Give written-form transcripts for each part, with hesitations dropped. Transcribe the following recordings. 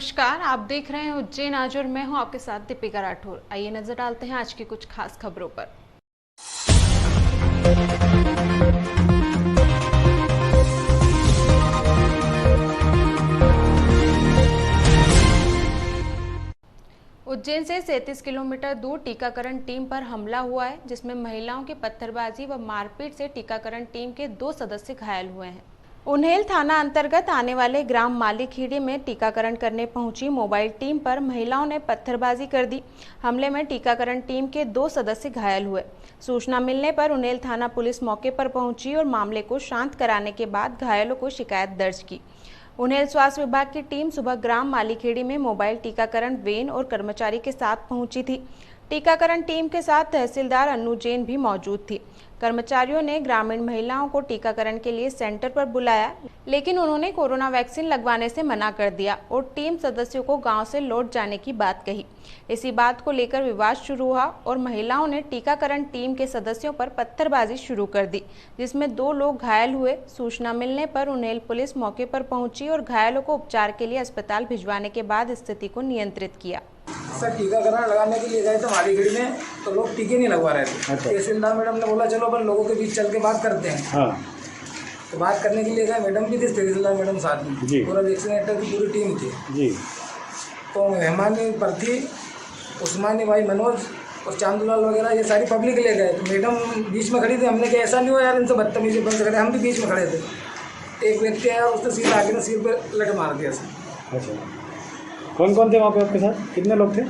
नमस्कार, आप देख रहे हैं उज्जैन आज और मैं हूं आपके साथ दीपिका राठौर। आइए नजर डालते हैं आज की कुछ खास खबरों पर। उज्जैन से 37 किलोमीटर दूर टीकाकरण टीम पर हमला हुआ है, जिसमें महिलाओं की पत्थरबाजी व मारपीट से टीकाकरण टीम के 2 सदस्य घायल हुए हैं। उन्हेल थाना अंतर्गत आने वाले ग्राम मालीखेड़ी में टीकाकरण करने पहुंची मोबाइल टीम पर महिलाओं ने पत्थरबाजी कर दी। हमले में टीकाकरण टीम के 2 सदस्य घायल हुए। सूचना मिलने पर उन्हेल थाना पुलिस मौके पर पहुंची और मामले को शांत कराने के बाद घायलों को शिकायत दर्ज की। उन्हेल स्वास्थ्य विभाग की टीम सुबह ग्राम मालीखेड़ी में मोबाइल टीकाकरण वैन और कर्मचारी के साथ पहुंची थी। टीकाकरण टीम के साथ तहसीलदार अन्नू जैन भी मौजूद थी। कर्मचारियों ने ग्रामीण महिलाओं को टीकाकरण के लिए सेंटर पर बुलाया, लेकिन उन्होंने कोरोना वैक्सीन लगवाने से मना कर दिया और टीम सदस्यों को गांव से लौट जाने की बात कही। इसी बात को लेकर विवाद शुरू हुआ और महिलाओं ने टीकाकरण टीम के सदस्यों पर पत्थरबाजी शुरू कर दी, जिसमें 2 लोग घायल हुए। सूचना मिलने पर उन्हेल पुलिस मौके पर पहुंची और घायलों को उपचार के लिए अस्पताल भिजवाने के बाद स्थिति को नियंत्रित किया। सर टीकाकरण लगाने के लिए गए थे मालीखेड़ी में, तो लोग टीके नहीं लगवा रहे थे। तहसीलदार मैडम ने बोला चलो अपन लोगों के बीच चल के बात करते हैं। हाँ। तो बात करने के लिए गए, मैडम भी थी, तहसीलदार मैडम साथ में, पूरा वैक्सीनेटर की पूरी टीम थी जी। तो मेहमानी पर थी उस्मानी भाई मनोज और चांदूलाल वगैरह, ये सारी पब्लिक ले गए। तो मैडम बीच में खड़ी थी। हमने कहा ऐसा नहीं हो यार, इनसे बदतमीजी बंद करें। हम भी बीच में खड़े थे। एक व्यक्ति आया, उसने सीधा आके सिर पर लट मार दिया सर। अच्छा, कौन कौन थे वहाँ पे आपके साथ? कितने लोग थे?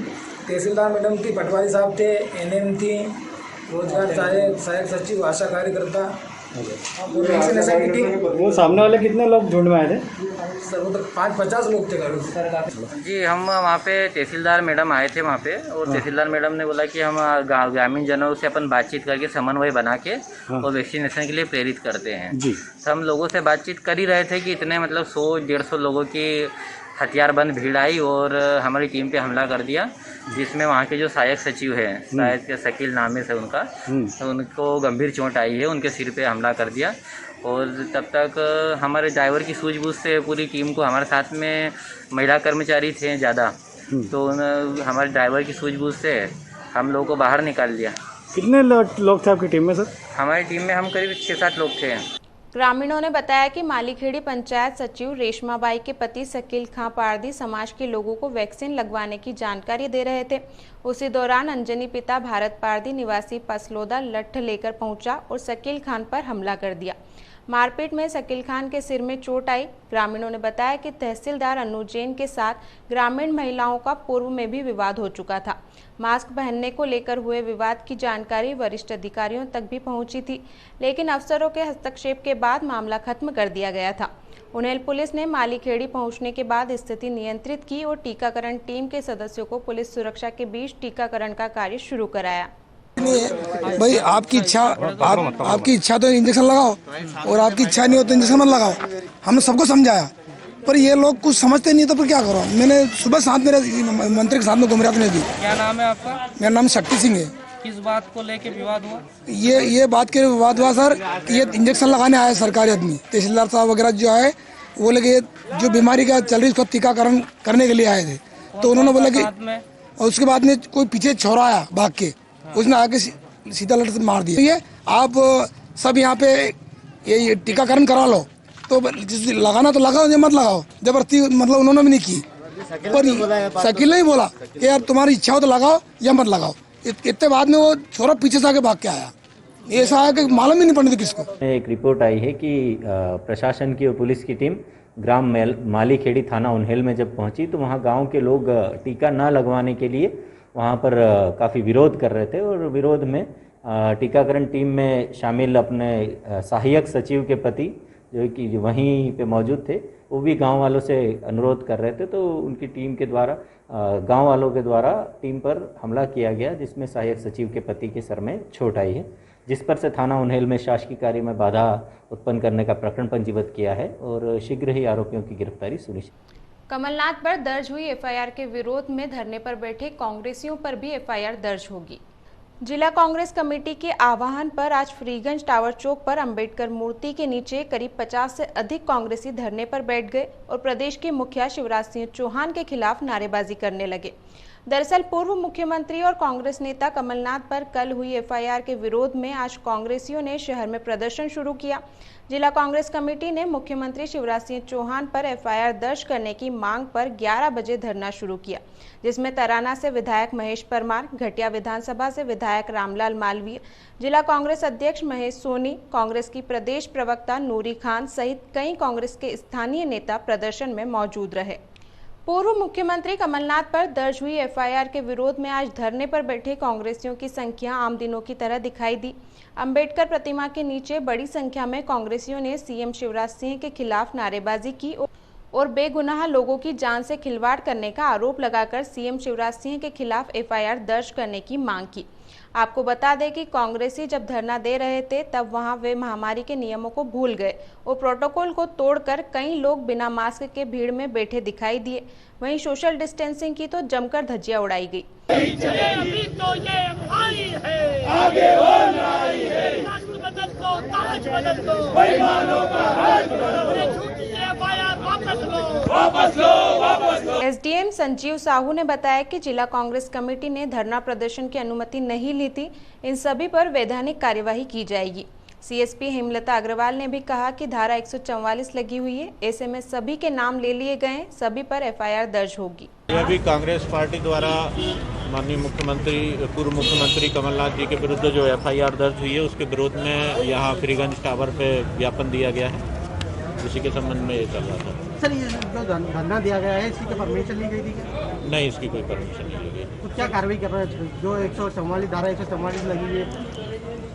तहसीलदार मैडम थी, पटवारी साहब थे, एनएम थी, रोजगार सहायक सचिव, आशा कार्यकर्ता, वैक्सीनेशन की टीम। वो सामने वाले कितने लोग झुंड में आए थे? सर वो तो 5-50 लोग थे जी। हम वहाँ पे तहसीलदार मैडम आए थे वहाँ पे, और तहसीलदार मैडम ने बोला कि हम ग्रामीण जनों से अपन बातचीत करके समन्वय बना के और वैक्सीनेशन के लिए प्रेरित करते हैं जी। तो हम लोगों से बातचीत कर ही रहे थे कि इतने मतलब 100-150 लोगों की हथियारबंद भीड़ आई और हमारी टीम पे हमला कर दिया, जिसमें वहाँ के जो सहायक सचिव हैं, शायद के शकील नाम है उनका, तो उनको गंभीर चोट आई है, उनके सिर पे हमला कर दिया। और तब तक हमारे ड्राइवर की सूझबूझ से पूरी टीम को, हमारे साथ में महिला कर्मचारी थे ज़्यादा, तो हमारे ड्राइवर की सूझबूझ से हम लोगों को बाहर निकाल दिया। कितने लोग थे आपकी टीम में सर? हमारी टीम में हम करीब 6-7 लोग थे। ग्रामीणों ने बताया कि मालीखेड़ी पंचायत सचिव रेशमाबाई के पति शकील खां पारदी समाज के लोगों को वैक्सीन लगवाने की जानकारी दे रहे थे। उसी दौरान अंजनी पिता भारत पारदी निवासी पसलोदा लठ लेकर पहुंचा और शकील खान पर हमला कर दिया। मारपीट में शकील खान के सिर में चोट आई। ग्रामीणों ने बताया कि तहसीलदार अन्नू जैन के साथ ग्रामीण महिलाओं का पूर्व में भी विवाद हो चुका था। मास्क पहनने को लेकर हुए विवाद की जानकारी वरिष्ठ अधिकारियों तक भी पहुंची थी, लेकिन अफसरों के हस्तक्षेप के बाद मामला खत्म कर दिया गया था। उन्हेल पुलिस ने मालीखेड़ी पहुंचने के बाद स्थिति नियंत्रित की और टीकाकरण टीम के सदस्यों को पुलिस सुरक्षा के बीच टीकाकरण का कार्य शुरू कराया। भाई आपकी इच्छा तो इंजेक्शन लगाओ, और आपकी इच्छा नहीं हो तो इंजेक्शन मत लगाओ। हमने सबको समझाया, पर ये लोग कुछ समझते नहीं, तो फिर क्या करो। मैंने सुबह साथ मेरे मंत्री के साथ में गुमरात में भी। क्या नाम है आपका? मेरा नाम शक्ति सिंह है। किस बात को लेके विवाद हुआ? ये बात के विवाद हुआ सर कि ये इंजेक्शन लगाने आए सरकारी आदमी, तहसीलदार साहब वगैरह जो है, वो लगे जो बीमारी का चल रही उसका टीकाकरण करने के लिए आए थे। तो उन्होंने बोला कि, और उसके बाद में कोई पीछे छोरा आया भाग के, उसने आके सीधा लट से मार दिया। ये आप सब यहाँ पे ये टीकाकरण करा लो, तो लगाना तो लगाओ, ये मत लगाओ जबरदस्ती। मतलब उन्होंने भी नहीं की, पर शकील नहीं बोला कि यार तुम्हारी इच्छा हो तो लगाओ या मत लगाओ। इतने बाद में वो छोरा पीछे से आके भाग के आया। ऐसा है कि मालूम ही नहीं पड़ती किसको। एक रिपोर्ट आई है कि प्रशासन की और पुलिस की टीम ग्राम मालीखेड़ी थाना उन्हेल में जब पहुंची, तो वहां गांव के लोग टीका न लगवाने के लिए वहां पर काफ़ी विरोध कर रहे थे, और विरोध में टीकाकरण टीम में शामिल अपने सहायक सचिव के पति जो कि वहीं पे मौजूद थे, वो भी गांव वालों से अनुरोध कर रहे थे। तो उनकी टीम के द्वारा, गांव वालों के द्वारा टीम पर हमला किया गया, जिसमें सहायक सचिव के पति के सर में चोट आई है, जिस पर से थाना उन्हेल में शासकीय कार्य में बाधा उत्पन्न करने का प्रकरण पंजीबद्ध किया है और शीघ्र ही आरोपियों की गिरफ्तारी सुनिश्चित। कमलनाथ पर दर्ज हुई एफआईआर के विरोध में धरने पर बैठे कांग्रेसियों पर भी एफआईआर दर्ज होगी। जिला कांग्रेस कमेटी के आह्वान पर आज फ्रीगंज टावर चौक पर अंबेडकर मूर्ति के नीचे करीब 50 से अधिक कांग्रेसी धरने पर बैठ गए और प्रदेश के मुखिया शिवराज सिंह चौहान के खिलाफ नारेबाजी करने लगे। दरअसल पूर्व मुख्यमंत्री और कांग्रेस नेता कमलनाथ पर कल हुई एफआईआर के विरोध में आज कांग्रेसियों ने शहर में प्रदर्शन शुरू किया। जिला कांग्रेस कमेटी ने मुख्यमंत्री शिवराज सिंह चौहान पर एफआईआर दर्ज करने की मांग पर 11 बजे धरना शुरू किया, जिसमें तराना से विधायक महेश परमार, घटिया विधानसभा से विधायक रामलाल मालवीय, जिला कांग्रेस अध्यक्ष महेश सोनी, कांग्रेस की प्रदेश प्रवक्ता नूरी खान सहित कई कांग्रेस के स्थानीय नेता प्रदर्शन में मौजूद रहे। पूर्व मुख्यमंत्री कमलनाथ पर दर्ज हुई एफआईआर के विरोध में आज धरने पर बैठे कांग्रेसियों की संख्या आम दिनों की तरह दिखाई दी। अंबेडकर प्रतिमा के नीचे बड़ी संख्या में कांग्रेसियों ने सीएम शिवराज सिंह के खिलाफ नारेबाजी की और बेगुनाह लोगों की जान से खिलवाड़ करने का आरोप लगाकर सीएम शिवराज सिंह के खिलाफ एफआईआर दर्ज करने की मांग की। आपको बता दें कि कांग्रेसी जब धरना दे रहे थे तब वहां वे महामारी के नियमों को भूल गए और प्रोटोकॉल को तोड़कर कई लोग बिना मास्क के भीड़ में बैठे दिखाई दिए। वहीं सोशल डिस्टेंसिंग की तो जमकर धज्जियां उड़ाई गई। एसडीएम संजीव साहू ने बताया कि जिला कांग्रेस कमेटी ने धरना प्रदर्शन की अनुमति नहीं ली थी। इन सभी पर वैधानिक कार्यवाही की जाएगी। सीएसपी हेमलता अग्रवाल ने भी कहा कि धारा 144 लगी हुई है, ऐसे में सभी के नाम ले लिए गए, सभी पर एफआईआर दर्ज होगी। यह भी कांग्रेस पार्टी द्वारा माननीय मुख्यमंत्री पूर्व मुख्यमंत्री कमलनाथ जी के विरुद्ध जो एफआईआर दर्ज हुई है उसके विरोध में यहाँ फ्रीगंज टावर पे ज्ञापन दिया गया है। उसी के संबंध में ये चल रहा था। सर, ये जो धरना दिया गया है इसकी परमिशन ली गई थी क्या? नहीं, इसकी कोई परमिशन नहीं ली गई। तो क्या कार्रवाई कर रहे हैं? जो 144 धारा 144 लगी हुई है,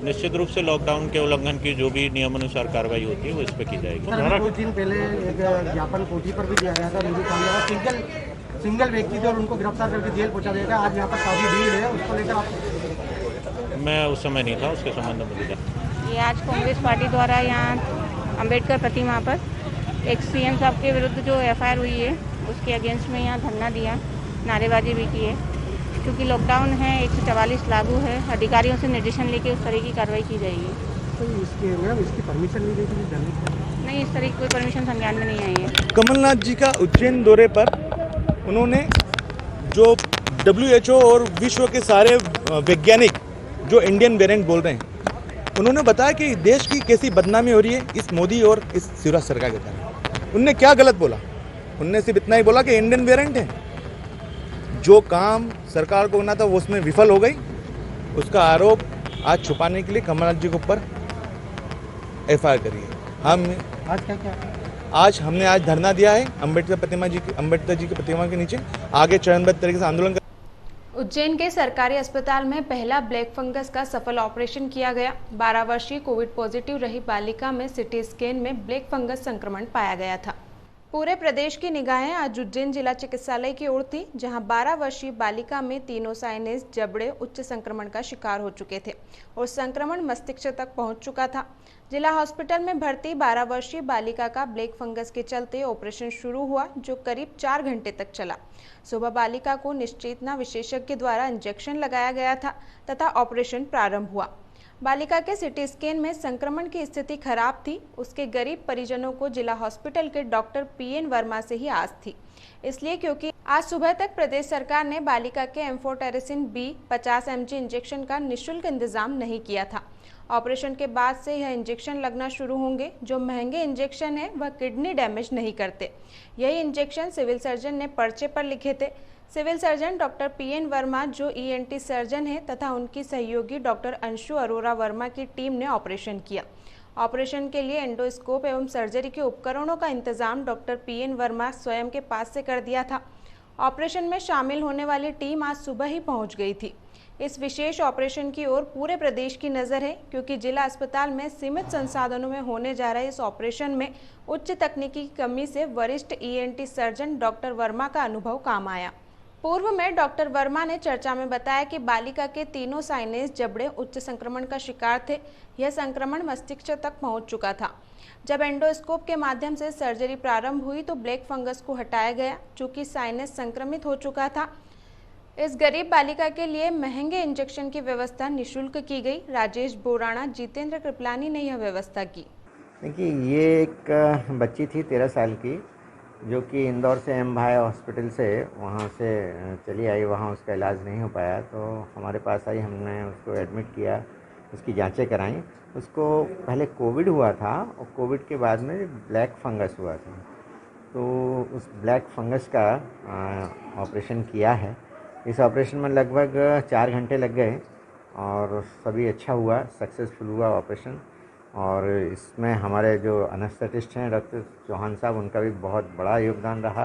निश्चित रूप से लॉकडाउन के उल्लंघन की जो भी नियमानुसार कार्रवाई होती है वो इस पर की जाएगी। सर, कुछ दिन पहले एक ज्ञापन कोठी पर भी दिया गया था, सिंगल व्यक्ति थे और उनको गिरफ्तार करके जेल पहुंचा दिया गया। आज यहाँ पर काफी भीड़ है, उसको लेकर आप? मैं उस समय नहीं था, उसके संबंध में मुझे ये आज कांग्रेस पार्टी द्वारा यहाँ अम्बेडकर प्रतिमा पर एक सीएम साहब के विरुद्ध जो एफआईआर हुई है उसके अगेंस्ट में यहाँ धरना दिया, नारेबाजी भी की है। क्योंकि लॉकडाउन है, 144 लागू है, अधिकारियों से निर्देशन लेके उस तरह की कार्रवाई की जाएगी। तो इसकी परमिशन नहीं देगी? नहीं, इस तरह की कोई परमिशन संज्ञान में नहीं आई है। कमलनाथ जी का उज्जैन दौरे पर उन्होंने जो WHO और विश्व के सारे वैज्ञानिक जो इंडियन वेरिएंट बोल रहे हैं, उन्होंने बताया कि देश की कैसी बदनामी हो रही है इस मोदी और इस शिवराज सरकार के कारण। उनने क्या गलत बोला? उनने सिर्फ इतना ही बोला कि इंडियन वेरिएंट है। जो काम सरकार को होना था वो उसमें विफल हो गई। उसका आरोप आज छुपाने के लिए कमलनाथ जी के ऊपर एफआईआर करी है। हमने आज धरना दिया है अम्बेडकर जी की प्रतिमा के नीचे। आगे चरणबद्ध तरीके से आंदोलन। उज्जैन के सरकारी अस्पताल में पहला ब्लैक फंगस का सफल ऑपरेशन किया गया। 12 वर्षीय कोविड पॉजिटिव रही बालिका में सिटी स्कैन में ब्लैक फंगस संक्रमण पाया गया था। पूरे प्रदेश की निगाहें आज उज्जैन जिला चिकित्सालय की ओर थी, जहां 12 वर्षीय बालिका में तीनों साइनेस जबड़े उच्च संक्रमण का शिकार हो चुके थे और संक्रमण मस्तिष्क तक पहुंच चुका था। जिला हॉस्पिटल में भर्ती 12 वर्षीय बालिका का ब्लैक फंगस के चलते ऑपरेशन शुरू हुआ, जो करीब 4 घंटे तक चला। सुबह बालिका को निश्चेतना विशेषज्ञ द्वारा इंजेक्शन लगाया गया था तथा ऑपरेशन प्रारंभ हुआ। बालिका के सिटी स्कैन में संक्रमण की स्थिति खराब थी। उसके गरीब परिजनों को जिला हॉस्पिटल के डॉक्टर PN वर्मा से ही आस थी, इसलिए क्योंकि आज सुबह तक प्रदेश सरकार ने बालिका के एम्फोटेरिसिन B 50 mg इंजेक्शन का निःशुल्क इंतजाम नहीं किया था। ऑपरेशन के बाद से यह इंजेक्शन लगना शुरू होंगे। जो महंगे इंजेक्शन है वह किडनी डैमेज नहीं करते। यही इंजेक्शन सिविल सर्जन ने पर्चे पर लिखे थे। Civil surgeon doctor PN Verma जो ENT सर्जन है तथा उनकी सहयोगी डॉक्टर अंशु अरोरा वर्मा की टीम ने ऑपरेशन किया। ऑपरेशन के लिए एंडोस्कोप एवं सर्जरी के उपकरणों का इंतजाम डॉक्टर PN वर्मा स्वयं के पास से कर दिया था। ऑपरेशन में शामिल होने वाली टीम आज सुबह ही पहुंच गई थी। इस विशेष ऑपरेशन की ओर पूरे प्रदेश की नज़र है, क्योंकि जिला अस्पताल में सीमित संसाधनों में होने जा रहे इस ऑपरेशन में उच्च तकनीकी की कमी से वरिष्ठ ENT सर्जन डॉक्टर वर्मा का अनुभव काम आया। पूर्व में डॉक्टर वर्मा ने चर्चा में बताया कि बालिका के तीनों साइनेस जबड़े उच्च संक्रमण का शिकार थे। यह संक्रमण मस्तिष्क तक पहुंच चुका था। जब एंडोस्कोप के माध्यम से सर्जरी प्रारंभ हुई तो ब्लैक फंगस को हटाया गया, चूंकि साइनेस संक्रमित हो चुका था। इस गरीब बालिका के लिए महंगे इंजेक्शन की व्यवस्था निःशुल्क की गई। राजेश बोराणा, जितेंद्र कृपलानी ने यह व्यवस्था की। देखिए, ये एक बच्ची थी 13 साल की, जो कि इंदौर से एम भाई हॉस्पिटल से वहाँ से चली आई। वहाँ उसका इलाज नहीं हो पाया तो हमारे पास आई, हमने उसको एडमिट किया, उसकी जांचें कराई। उसको पहले कोविड हुआ था और कोविड के बाद में ब्लैक फंगस हुआ था, तो उस ब्लैक फंगस का ऑपरेशन किया है। इस ऑपरेशन में लगभग 4 घंटे लग गए और सभी अच्छा हुआ, सक्सेसफुल हुआ ऑपरेशन। और इसमें हमारे जो एनेस्थेटिस्ट हैं डॉक्टर चौहान साहब, उनका भी बहुत बड़ा योगदान रहा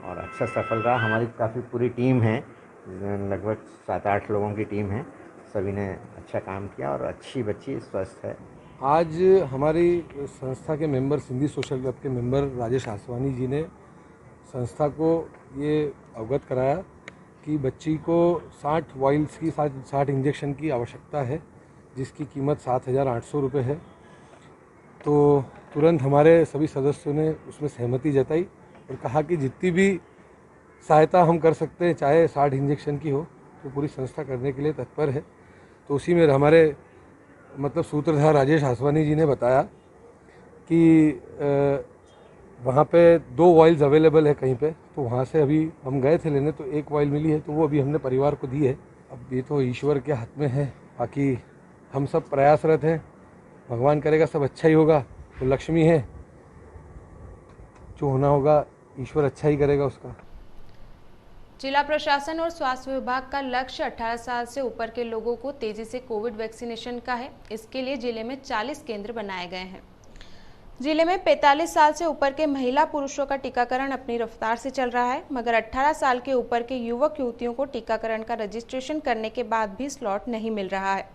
और अच्छा सफल रहा। हमारी काफ़ी पूरी टीम है, लगभग 7-8 लोगों की टीम है, सभी ने अच्छा काम किया और अच्छी बच्ची स्वस्थ है। आज हमारी संस्था के मेंबर, सिंधी सोशल क्लब के मेंबर राजेश आसवानी जी ने संस्था को ये अवगत कराया कि बच्ची को 60 वाइल्स की 60 इंजेक्शन की आवश्यकता है, जिसकी कीमत 7,800 रुपये है। तो तुरंत हमारे सभी सदस्यों ने उसमें सहमति जताई और कहा कि जितनी भी सहायता हम कर सकते हैं, चाहे 60 इंजेक्शन की हो, तो पूरी संस्था करने के लिए तत्पर है। तो उसी में हमारे सूत्रधार राजेश आसवानी जी ने बताया कि वहाँ पे 2 वाइल्स अवेलेबल है कहीं पे, तो वहाँ से अभी हम गए थे लेने, तो 1 वाइल मिली है, तो वो अभी हमने परिवार को दी है। अब ये तो ईश्वर के हाथ में है, बाकी हम सब प्रयासरत हैं, भगवान करेगा सब अच्छा ही होगा। तो लक्ष्मी है, जो होना होगा ईश्वर अच्छा ही करेगा उसका। जिला प्रशासन और स्वास्थ्य विभाग का लक्ष्य 18 साल से ऊपर के लोगों को तेजी से कोविड वैक्सीनेशन का है। इसके लिए जिले में 40 केंद्र बनाए गए हैं। जिले में 45 साल से ऊपर के महिला पुरुषों का टीकाकरण अपनी रफ्तार से चल रहा है, मगर 18 साल के ऊपर के युवक युवतियों को टीकाकरण का रजिस्ट्रेशन करने के बाद भी स्लॉट नहीं मिल रहा है।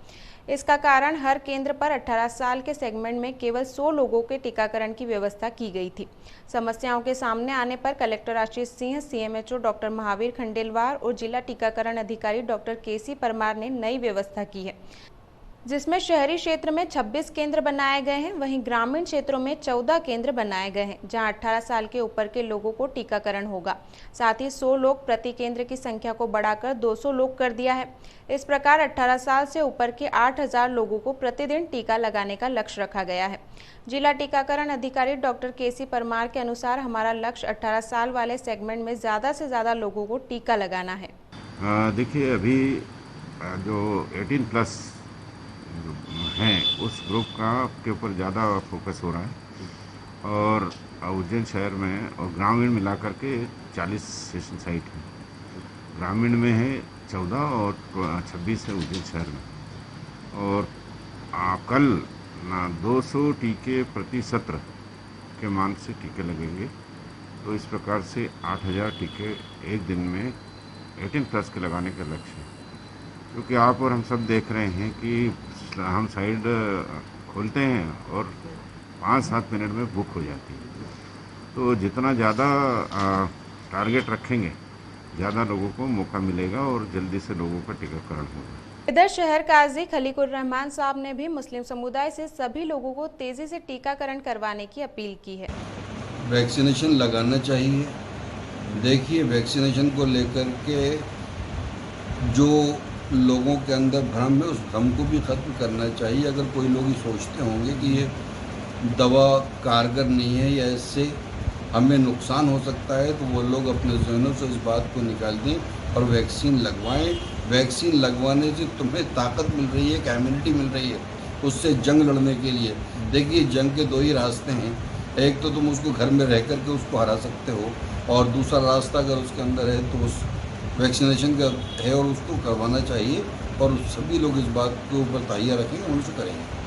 इसका कारण हर केंद्र पर 18 साल के सेगमेंट में केवल 100 लोगों के टीकाकरण की व्यवस्था की गई थी। समस्याओं के सामने आने पर collector Ashish Singh, CMHO doctor Mahavir Khandelwal और जिला टीकाकरण अधिकारी डॉक्टर केसी परमार ने नई व्यवस्था की है, जिसमें शहरी क्षेत्र में 26 केंद्र बनाए गए हैं, वहीं ग्रामीण क्षेत्रों में 14 केंद्र बनाए गए हैं, जहां 18 साल के ऊपर के लोगों को टीकाकरण होगा। साथ ही 100 लोग प्रति केंद्र की संख्या को बढ़ाकर 200 लोग कर दिया है। इस प्रकार 18 साल से ऊपर के 8,000 लोगों को प्रतिदिन टीका लगाने का लक्ष्य रखा गया है। जिला टीकाकरण अधिकारी डॉक्टर केसी परमार के अनुसार हमारा लक्ष्य 18 साल वाले सेगमेंट में ज़्यादा से ज़्यादा लोगों को टीका लगाना है। देखिए, अभी जो 18+ हैं उस ग्रुप के ऊपर ज़्यादा फोकस हो रहा है और उज्जैन शहर में और ग्रामीण मिलाकर के 40 सेशन साइट हैं। ग्रामीण में है 14 और 26 है उज्जैन शहर में। और कल 200 टीके प्रति सत्र के मान से टीके लगेंगे। तो इस प्रकार से 8,000 टीके एक दिन में 18+ के लगाने का लक्ष्य है। क्योंकि आप और हम सब देख रहे हैं कि हम साइड खोलते हैं और 5-7 मिनट में बुक हो जाती है। तो जितना ज़्यादा टारगेट रखेंगे, ज़्यादा लोगों को मौका मिलेगा और जल्दी से लोगों का टीकाकरण होगा। इधर शहर काजी खलीकुर रहमान साहब ने भी मुस्लिम समुदाय से सभी लोगों को तेजी से टीकाकरण करवाने की अपील की है। वैक्सीनेशन लगाना चाहिए। देखिए, वैक्सीनेशन को लेकर के जो लोगों के अंदर भ्रम है, उस भ्रम को भी ख़त्म करना चाहिए। अगर कोई लोग सोचते होंगे कि ये दवा कारगर नहीं है या इससे हमें नुकसान हो सकता है, तो वो लोग अपने ज़हनों से इस बात को निकाल दें और वैक्सीन लगवाएं। वैक्सीन लगवाने से तुम्हें ताकत मिल रही है, इम्यूनिटी मिल रही है उससे जंग लड़ने के लिए। देखिए, जंग के 2 ही रास्ते हैं। एक तो तुम उसको घर में रह कर के उसको हरा सकते हो, और दूसरा रास्ता अगर उसके अंदर है तो उस वैक्सीनेशन का है और उसको करवाना चाहिए। और सभी लोग इस बात के ऊपर तैयारी रखेंगे, उनसे करेंगे।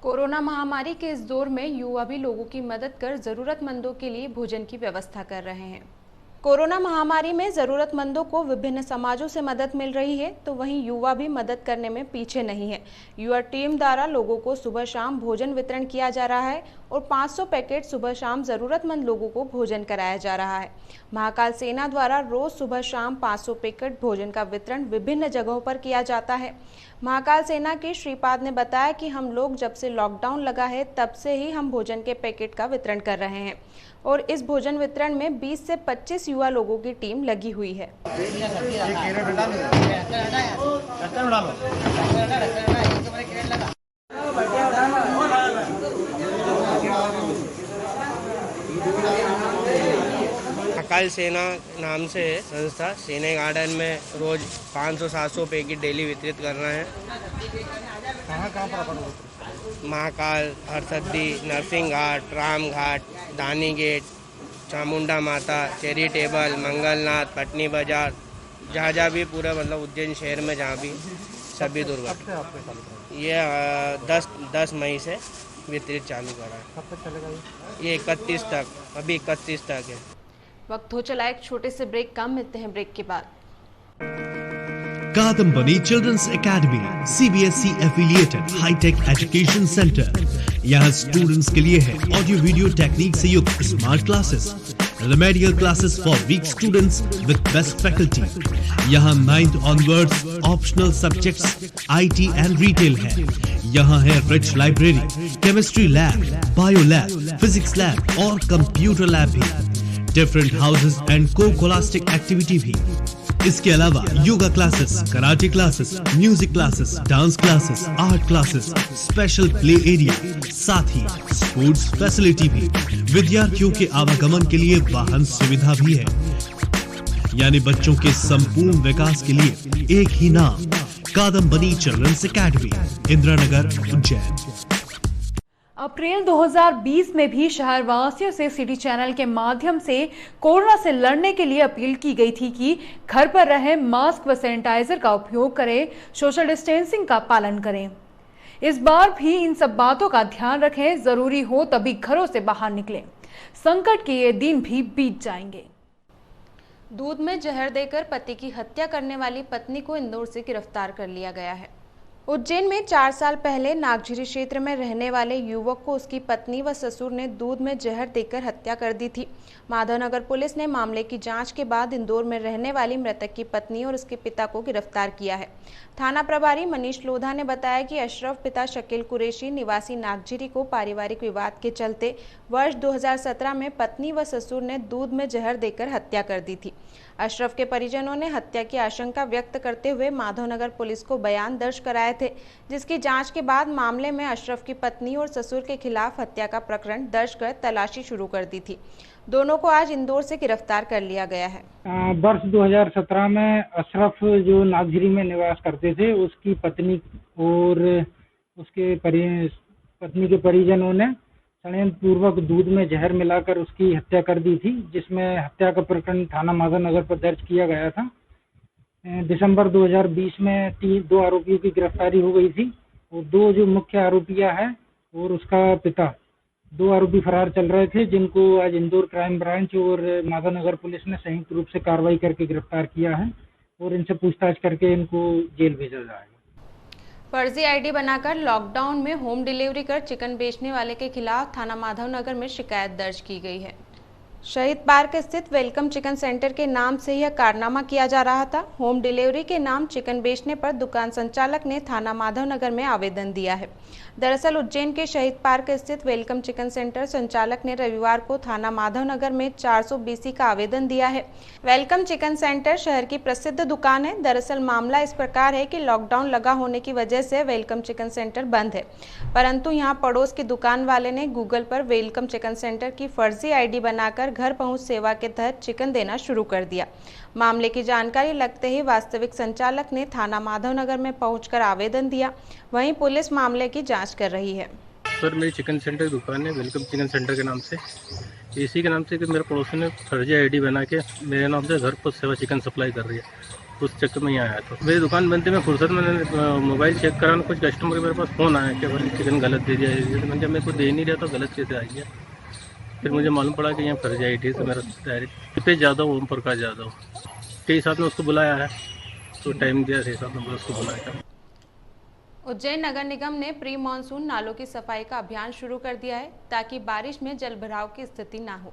कोरोना महामारी के इस दौर में युवा भी लोगों की मदद कर जरूरतमंदों के लिए भोजन की व्यवस्था कर रहे हैं। कोरोना महामारी में जरूरतमंदों को विभिन्न समाजों से मदद मिल रही है, तो वहीं युवा भी मदद करने में पीछे नहीं है। युवा टीम द्वारा लोगों को सुबह शाम भोजन वितरण किया जा रहा है और 500 पैकेट सुबह शाम जरूरतमंद लोगों को भोजन कराया जा रहा है। महाकाल सेना द्वारा रोज सुबह शाम 500 पैकेट भोजन का वितरण विभिन्न जगहों पर किया जाता है। महाकाल सेना के श्रीपाद ने बताया कि हम लोग जब से लॉकडाउन लगा है तब से ही हम भोजन के पैकेट का वितरण कर रहे हैं और इस भोजन वितरण में 20 से 25 युवा लोगों की टीम लगी हुई है। महाकाल सेना नाम से है संस्था, सीने गार्डन में रोज 500-700 पैकेट डेली वितरित कर रहे हैं। कहाँ पर? महाकाल, हरसद्दी, नरसिंह घाट, राम घाट, दानी गेट, चामुंडा माता, चैरिटेबल, मंगलनाथ, पटनी बाजार, जहाँ भी पूरा मतलब उज्जैन शहर में जहाँ भी सभी दुर्गा ये 10 मई से वितरित चालू करा है। कब तक चलेगा ये 31 तक, अभी 31 तक है। वक्त हो चला एक छोटे से ब्रेक का, मिलते हैं ब्रेक के बाद। Kadambini children's academy CBSE affiliated hi tech education centre. यहाँ स्टूडेंट्स के लिए है ऑडियो वीडियो टेक्निक से युक्त smart classes, remedial classes for weak students with best faculty. यहाँ 9th onwards optional subjects IT and retail है। यहाँ है rich library, chemistry lab, bio lab, physics lab और कंप्यूटर लैब भी। Different houses and co scholastic activity भी। इसके अलावा yoga classes, karate classes, music classes, dance classes, art classes, special play area, साथ ही sports facility भी। विद्यार्थियों के आवागमन के लिए वाहन सुविधा भी है। यानी बच्चों के संपूर्ण विकास के लिए एक ही नाम, कादम्बनी चिल्ड्रंस एकेडमी, इंदिरानगर, उज्जैन। अप्रैल 2020 में भी शहरवासियों से सिटी चैनल के माध्यम से कोरोना से लड़ने के लिए अपील की गई थी कि घर पर रहें, मास्क व सैनिटाइजर का उपयोग करें, सोशल डिस्टेंसिंग का पालन करें। इस बार भी इन सब बातों का ध्यान रखें, जरूरी हो तभी घरों से बाहर निकलें। संकट के ये दिन भी बीत जाएंगे। दूध में जहर देकर पति की हत्या करने वाली पत्नी को इंदौर से गिरफ्तार कर लिया गया है। उज्जैन में 4 साल पहले नागझिरी क्षेत्र में रहने वाले युवक को उसकी पत्नी व ससुर ने दूध में जहर देकर हत्या कर दी थी। माधवनगर पुलिस ने मामले की जांच के बाद इंदौर में रहने वाली मृतक की पत्नी और उसके पिता को गिरफ्तार किया है। थाना प्रभारी मनीष लोधा ने बताया कि अशरफ पिता शकील कुरैशी निवासी नागझिरी को पारिवारिक विवाद के चलते वर्ष 2017 में पत्नी व ससुर ने दूध में जहर देकर हत्या कर दी थी। अशरफ के परिजनों ने हत्या की आशंका व्यक्त करते हुए माधवनगर पुलिस को बयान दर्ज कराए थे, जिसकी जांच के बाद मामले में अशरफ की पत्नी और ससुर के खिलाफ हत्या का प्रकरण दर्ज कर तलाशी शुरू कर दी थी। दोनों को आज इंदौर से गिरफ्तार कर लिया गया है। वर्ष 2017 में अशरफ जो नागझिरी में निवास करते थे, उसकी पत्नी और उसके पत्नी के परिजनों ने षड्यंत्र पूर्वक दूध में जहर मिलाकर उसकी हत्या कर दी थी, जिसमें हत्या का प्रकरण थाना माधवनगर पर दर्ज किया गया था। दिसंबर 2020 में 2 आरोपियों की गिरफ्तारी हो गई थी और 2 जो मुख्य आरोपियां हैं और उसका पिता, 2 आरोपी फरार चल रहे थे, जिनको आज इंदौर क्राइम ब्रांच और माधवनगर पुलिस ने संयुक्त रूप से कार्रवाई करके गिरफ्तार किया है और इनसे पूछताछ करके इनको जेल भेजा जाएगा। फर्जी आईडी बनाकर लॉकडाउन में होम डिलीवरी कर चिकन बेचने वाले के खिलाफ थाना माधवनगर में शिकायत दर्ज की गई है। शहीद पार्क स्थित वेलकम चिकन सेंटर के नाम से यह कारनामा किया जा रहा था। होम डिलीवरी के नाम चिकन बेचने पर दुकान संचालक ने थाना माधवनगर में आवेदन दिया है। दरअसल उज्जैन के शहीद पार्क स्थित वेलकम चिकन सेंटर संचालक ने रविवार को थाना माधवनगर में 400 BC का आवेदन दिया है। वेलकम चिकन सेंटर शहर की प्रसिद्ध दुकान है। दरअसल मामला इस प्रकार है कि लॉकडाउन लगा होने की वजह से वेलकम चिकन सेंटर बंद है, परंतु यहाँ पड़ोस की दुकान वाले ने गूगल पर वेलकम चिकन सेंटर की फर्जी आईडी बनाकर घर पहुंच सेवा के तहत चिकन देना शुरू कर दिया। मामले की जानकारी लगते ही वास्तविक संचालक ने थाना माधवनगर में पहुंचकर आवेदन दिया। वहीं पुलिस मामले की जांच कर रही है। सर, मेरी चिकन सेंटर की दुकान है वेलकम चिकन सेंटर के नाम से। इसी के नाम से कि मेरे पड़ोसी ने फर्जी आईडी बना के मेरे नाम से घर पर सेवा चिकन सप्लाई कर रही है, उस चक्कर में यहाँ आया था। मेरी दुकान बनते में फुर्सत में मोबाइल चेक करा, कुछ कस्टमर के मेरे पास फ़ोन आया कि भाई चिकन गलत दे दिया। मैंने जब मेरे को दे नहीं रहा तो गलत कैसे आ गया। फिर मुझे मालूम पड़ा कि यहाँ फर्जी आईडी से मेरा डायरेक्ट पे जादव, ओम प्रकाश जादव के साथ में उसको बुलाया है, तो टाइम दिया के साथ में उसको बुलाया। उज्जैन नगर निगम ने प्री मानसून नालों की सफाई का अभियान शुरू कर दिया है ताकि बारिश में जल भराव की स्थिति ना हो।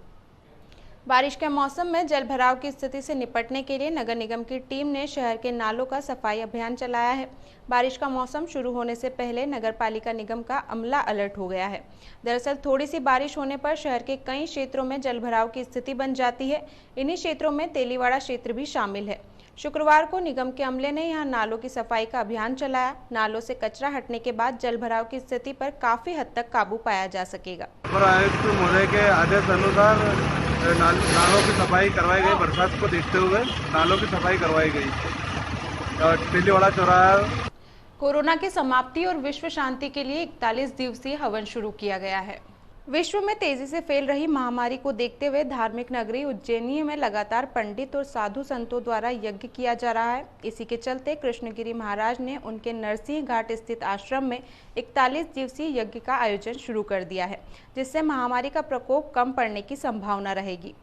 बारिश के मौसम में जल भराव की स्थिति से निपटने के लिए नगर निगम की टीम ने शहर के नालों का सफाई अभियान चलाया है। बारिश का मौसम शुरू होने से पहले नगर पालिका निगम का अमला अलर्ट हो गया है। दरअसल थोड़ी सी बारिश होने पर शहर के कई क्षेत्रों में जल भराव की स्थिति बन जाती है। इन्हीं क्षेत्रों में तेलीवाड़ा क्षेत्र भी शामिल है। शुक्रवार को निगम के अमले ने यहां नालों की सफाई का अभियान चलाया। नालों से कचरा हटने के बाद जल भराव की स्थिति पर काफी हद तक काबू पाया जा सकेगा। आयुक्त महोदय के आदेश अनुसार नालों की सफाई करवाई गई। बरसात को देखते हुए नालों की सफाई करवाई गई। तेलीवाड़ा चौराहा कोरोना की समाप्ति और विश्व शांति के लिए 41 दिवसीय हवन शुरू किया गया है। विश्व में तेजी से फैल रही महामारी को देखते हुए धार्मिक नगरी उज्जैनी में लगातार पंडित और साधु संतों द्वारा यज्ञ किया जा रहा है। इसी के चलते कृष्णगिरी महाराज ने उनके नरसिंह घाट स्थित आश्रम में 41 दिवसीय यज्ञ का आयोजन शुरू कर दिया है, जिससे महामारी का प्रकोप कम पड़ने की संभावना रहेगी।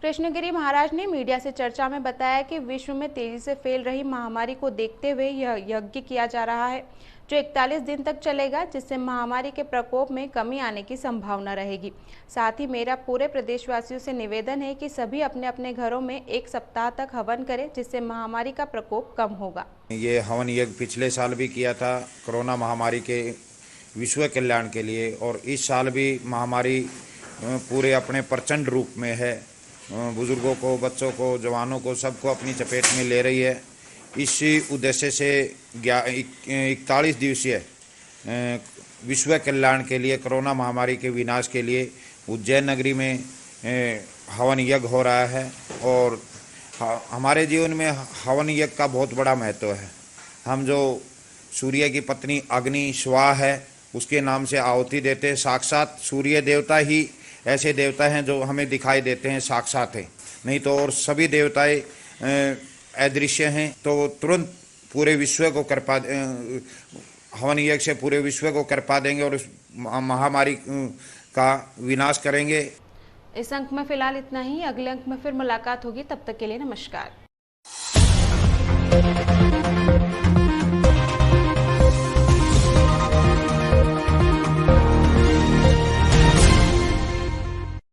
कृष्णगिरी महाराज ने मीडिया से चर्चा में बताया कि विश्व में तेजी से फैल रही महामारी को देखते हुए यह यज्ञ किया जा रहा है, जो 41 दिन तक चलेगा, जिससे महामारी के प्रकोप में कमी आने की संभावना रहेगी। साथ ही मेरा पूरे प्रदेशवासियों से निवेदन है कि सभी अपने अपने घरों में 1 सप्ताह तक हवन करें, जिससे महामारी का प्रकोप कम होगा। ये हवन यज्ञ पिछले साल भी किया था कोरोना महामारी के विश्व कल्याण के लिए, और इस साल भी महामारी पूरे अपने प्रचंड रूप में है। बुजुर्गों को, बच्चों को, जवानों को, सबको अपनी चपेट में ले रही है। इसी उद्देश्य से 41 दिवसीय विश्व कल्याण के लिए, कोरोना महामारी के विनाश के लिए उज्जैन नगरी में हवन यज्ञ हो रहा है। और हमारे जीवन में हवन यज्ञ का बहुत बड़ा महत्व है। हम जो सूर्य की पत्नी अग्नि स्वाहा है, उसके नाम से आहुति देते हैं। साक्षात सूर्य देवता ही ऐसे देवता हैं जो हमें दिखाई देते हैं, साक्षात है, नहीं तो और सभी देवताएं अदृश्य हैं। तो तुरंत पूरे विश्व को कृपा हवन यज्ञ से पूरे विश्व को कृपा देंगे और उस महामारी का विनाश करेंगे। इस अंक में फिलहाल इतना ही। अगले अंक में फिर मुलाकात होगी। तब तक के लिए नमस्कार।